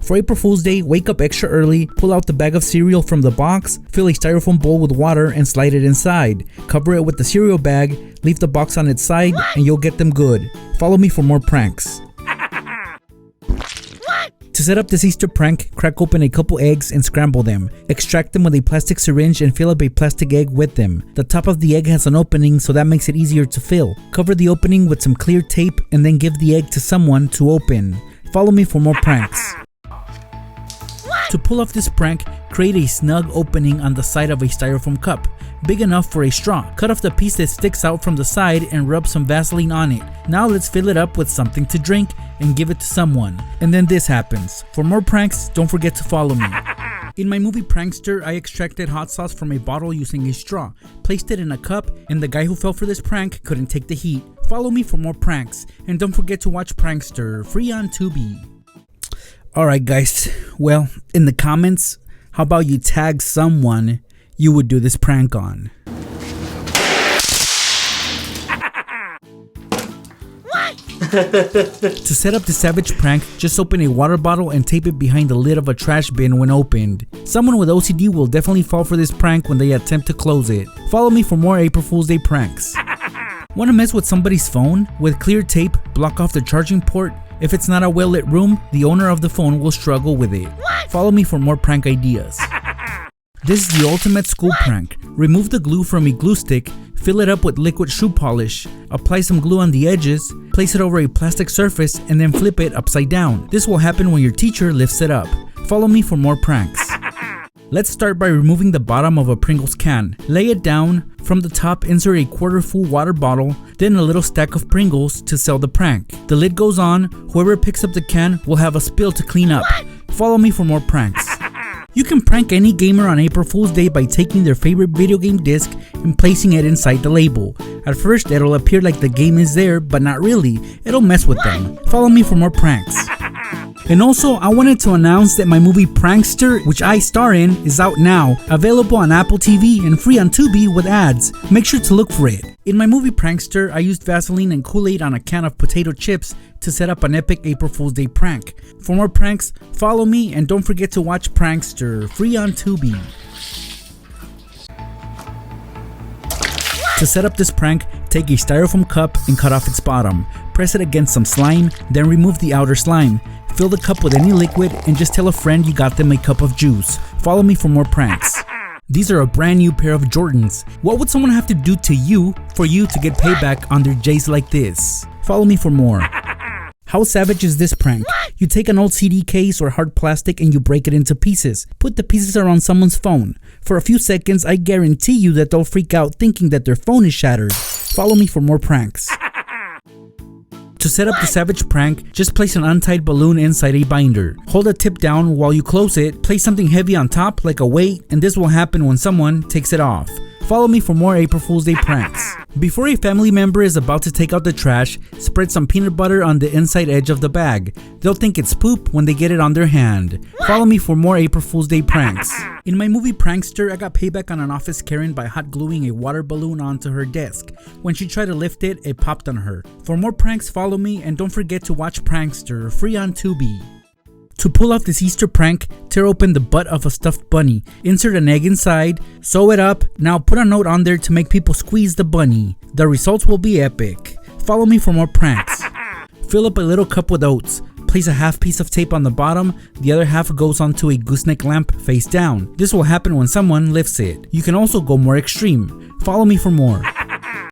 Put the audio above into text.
For April Fool's Day, wake up extra early, pull out the bag of cereal from the box, fill a styrofoam bowl with water and slide it inside. Cover it with the cereal bag, leave the box on its side, and you'll get them good. Follow me for more pranks. To set up this Easter prank, crack open a couple eggs and scramble them. Extract them with a plastic syringe and fill up a plastic egg with them. The top of the egg has an opening, so that makes it easier to fill. Cover the opening with some clear tape and then give the egg to someone to open. Follow me for more pranks. To pull off this prank, create a snug opening on the side of a styrofoam cup, big enough for a straw. Cut off the piece that sticks out from the side and rub some Vaseline on it. Now let's fill it up with something to drink and give it to someone. And then this happens. For more pranks, don't forget to follow me. In my movie Prankster, I extracted hot sauce from a bottle using a straw, placed it in a cup, and the guy who fell for this prank couldn't take the heat. Follow me for more pranks, and don't forget to watch Prankster, free on Tubi. Alright guys, well, in the comments, how about you tag someone you would do this prank on? To set up the savage prank, just open a water bottle and tape it behind the lid of a trash bin when opened. Someone with OCD will definitely fall for this prank when they attempt to close it. Follow me for more April Fool's Day pranks. Want to mess with somebody's phone? With clear tape, block off the charging port. If it's not a well-lit room, the owner of the phone will struggle with it. Follow me for more prank ideas. This is the ultimate school prank. Remove the glue from a glue stick, fill it up with liquid shoe polish, apply some glue on the edges, place it over a plastic surface, and then flip it upside down. This will happen when your teacher lifts it up. Follow me for more pranks. Let's start by removing the bottom of a Pringles can. Lay it down. From the top, insert a quarter full water bottle, then a little stack of Pringles to sell the prank. The lid goes on. Whoever picks up the can will have a spill to clean up. Follow me for more pranks. You can prank any gamer on April Fool's Day by taking their favorite video game disc and placing it inside the label. At first, it'll appear like the game is there, but not really. It'll mess with them. Follow me for more pranks. And also, I wanted to announce that my movie Prankster, which I star in, is out now, available on Apple TV and free on Tubi with ads. Make sure to look for it. In my movie Prankster, I used Vaseline and Kool-Aid on a can of potato chips to set up an epic April Fool's Day prank. For more pranks, follow me and don't forget to watch Prankster, free on Tubi. To set up this prank, take a styrofoam cup and cut off its bottom. Press it against some slime, then remove the outer slime. Fill the cup with any liquid and just tell a friend you got them a cup of juice. Follow me for more pranks. These are a brand new pair of Jordans. What would someone have to do to you for you to get payback on their J's like this? Follow me for more. How savage is this prank? You take an old CD case or hard plastic and you break it into pieces. Put the pieces around someone's phone. For a few seconds, I guarantee you that they'll freak out thinking that their phone is shattered. Follow me for more pranks. To set up the savage prank, just place an untied balloon inside a binder. Hold the tip down while you close it, place something heavy on top like a weight, and this will happen when someone takes it off. Follow me for more April Fool's Day pranks. Before a family member is about to take out the trash, spread some peanut butter on the inside edge of the bag. They'll think it's poop when they get it on their hand. Follow me for more April Fool's Day pranks. In my movie Prankster, I got payback on an office Karen by hot gluing a water balloon onto her desk. When she tried to lift it, it popped on her. For more pranks, follow me and don't forget to watch Prankster, free on Tubi. To pull off this Easter prank, tear open the butt of a stuffed bunny, insert an egg inside, sew it up, now put a note on there to make people squeeze the bunny. The results will be epic. Follow me for more pranks. Fill up a little cup with oats. Place a half piece of tape on the bottom, the other half goes onto a gooseneck lamp face down. This will happen when someone lifts it. You can also go more extreme. Follow me for more.